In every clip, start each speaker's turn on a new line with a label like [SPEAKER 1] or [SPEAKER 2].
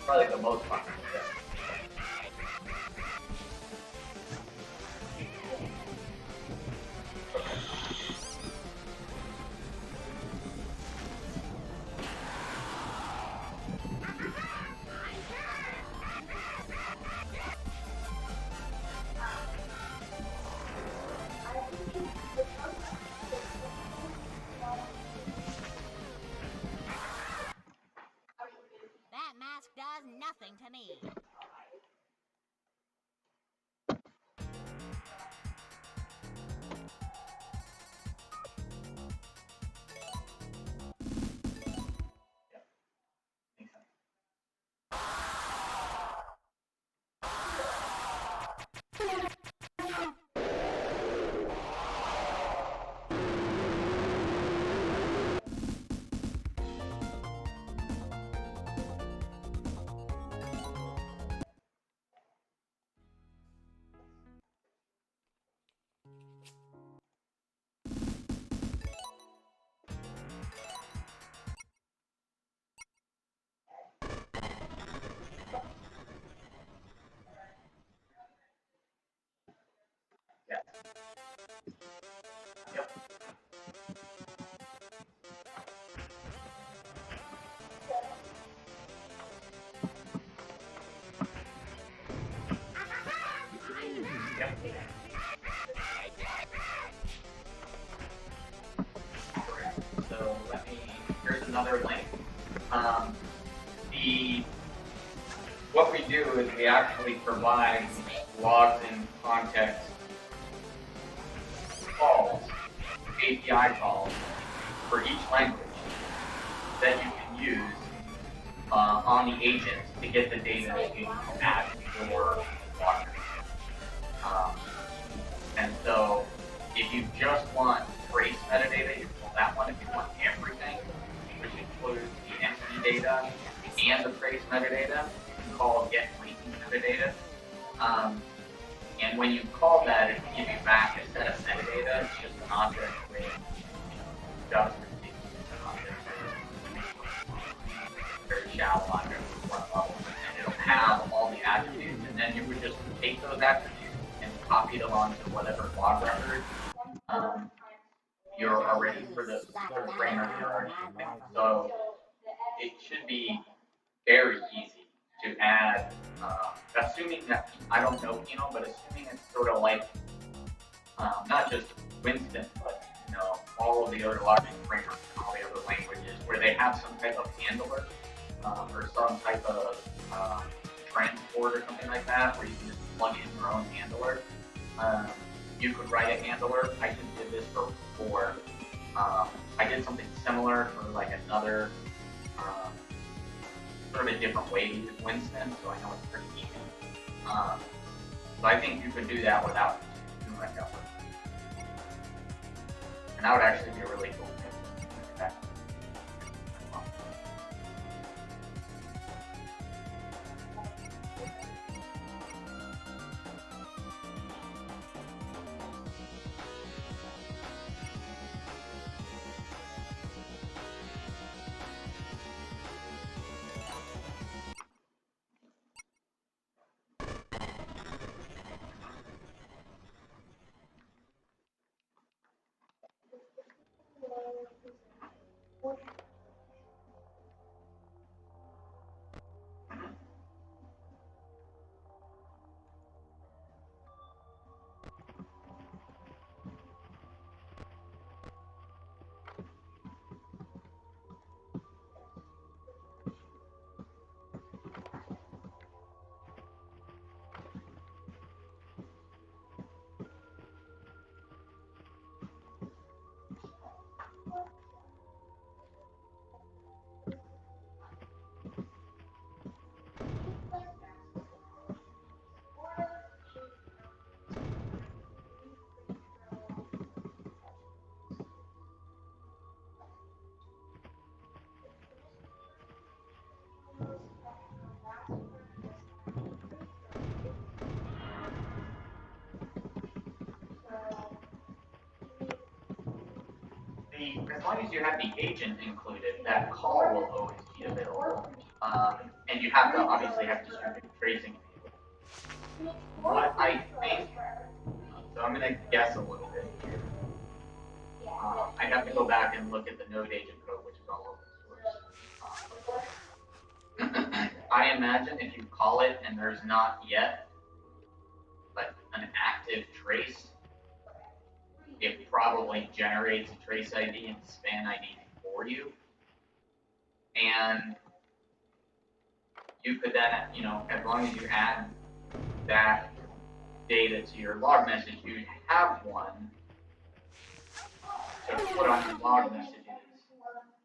[SPEAKER 1] Probably the most fun.
[SPEAKER 2] That mask does nothing to me.
[SPEAKER 1] Yeah. Yep. Yep. So here's another link. What we do is we actually provide logged in context calls, API calls for each language that you can use on the agent to get the data that you add to your logger. And so if you just want trace metadata, you pull that one. If you want everything, which includes the entity data and the trace metadata, you can call get linking metadata. And when you call that, it will give you back a set of metadata. It's just an object with JavaScript an object, very shallow object with one level, and it'll have all the attributes. And then you would just take those attributes and copy them onto whatever log record you're already for the framework you're already using. So it should be very easy to add, assuming that, I don't know Pinot, but assuming it's sort of like, not just Winston, but all of the other logic frameworks and all the other languages where they have some type of handler or some type of transport or something like that, where you can just plug in your own handler. You could write a handler. I just did this for I did something similar for like another sort of a different way to use Winston, so I know it's pretty easy. So I think you could do that without too much effort. And that would actually be a really cool thing. as long as you have the agent included, that call will always be available. And you have to obviously have distributed tracing enabled. What I think, so I'm going to guess a little bit here. I'd have to go back and look at the node agent code, which is all open source. I imagine if you call it and there's not yet like an active trace, it probably generates a trace ID and span ID for you. And you could then, as long as you add that data to your log message, you'd have one to put on your log messages.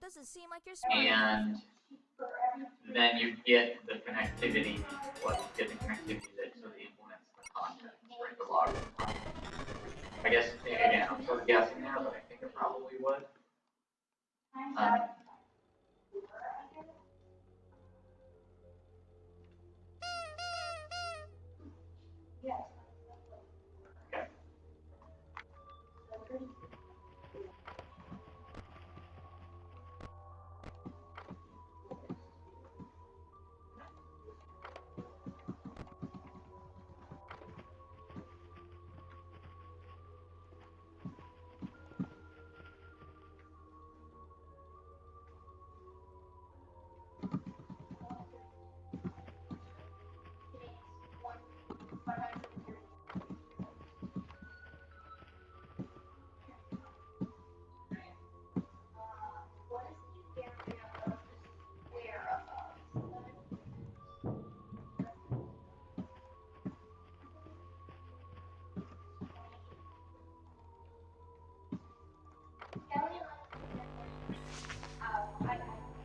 [SPEAKER 3] Doesn't seem like you're smart.
[SPEAKER 1] And then you get the connectivity, that sort of implements the context, right? The log. I guess, again, I'm sort of guessing there, but I think it probably would. Okay.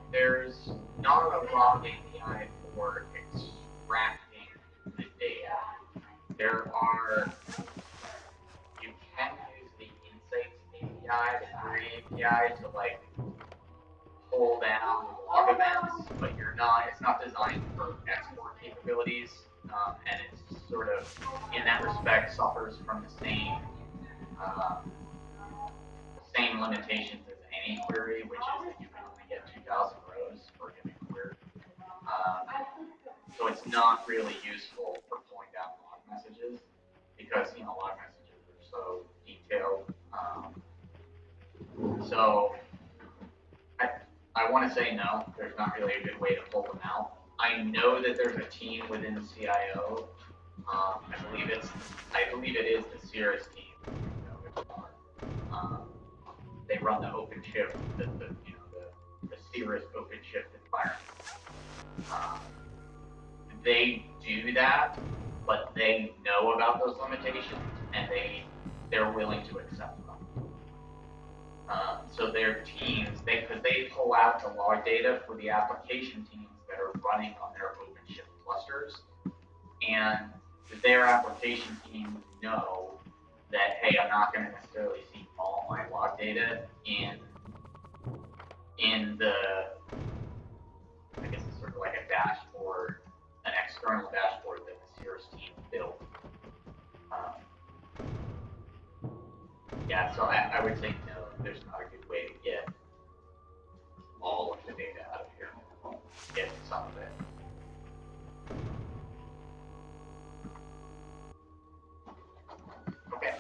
[SPEAKER 1] There's not a log API for extracting the data. You can use the Insights API, the query API, to like pull down log events, but it's not designed for export capabilities, and it's sort of, in that respect, suffers from the same limitations as any query, which is that you can only get 2,000 rows for a given query. So it's not really useful for pulling down log messages because log messages are so detailed. So I want to say no. There's not really a good way to pull them out. I know that there's a team within the CIO. I believe it is the Cirrus team. They run the OpenShift, the Cirrus OpenShift environment. They do that, but they know about those limitations and they're willing to accept them. So their teams, because they pull out the log data for the application teams that are running on their OpenShift clusters, and their application teams know that, hey, I'm not going to necessarily see all my log data in the, I guess it's sort of like a dashboard, an external dashboard that the Cirrus team built. Yeah, so I would say no, there's not a good way to get all of the data out of here. Get some of it. Okay.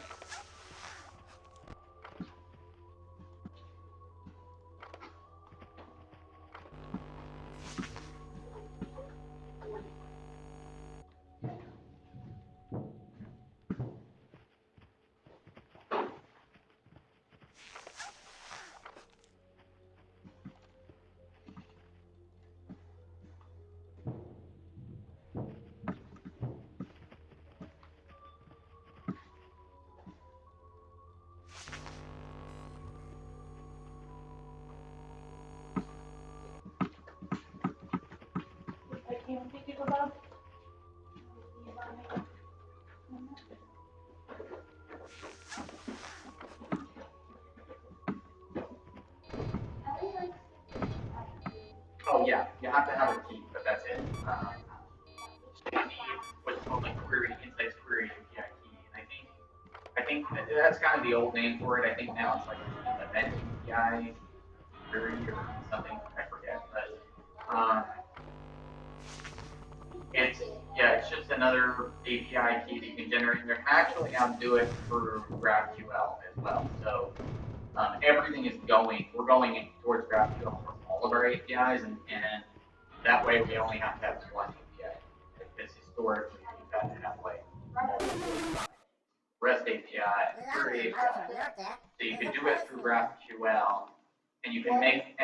[SPEAKER 1] Oh yeah, you have to have a key, but that's it. So you need what's called a query, Insights query API key, and I think that's kind of the old name for it. I think now it's like a event API query or something, I forget, but it's just another API key that you can generate. They're actually now do it through GraphQL as well. So everything is we're going towards GraphQL for all of our APIs, and that way we only have to have one API. Because historically we've had to have like multiple REST API, query API. So you can do it through GraphQL, and you can make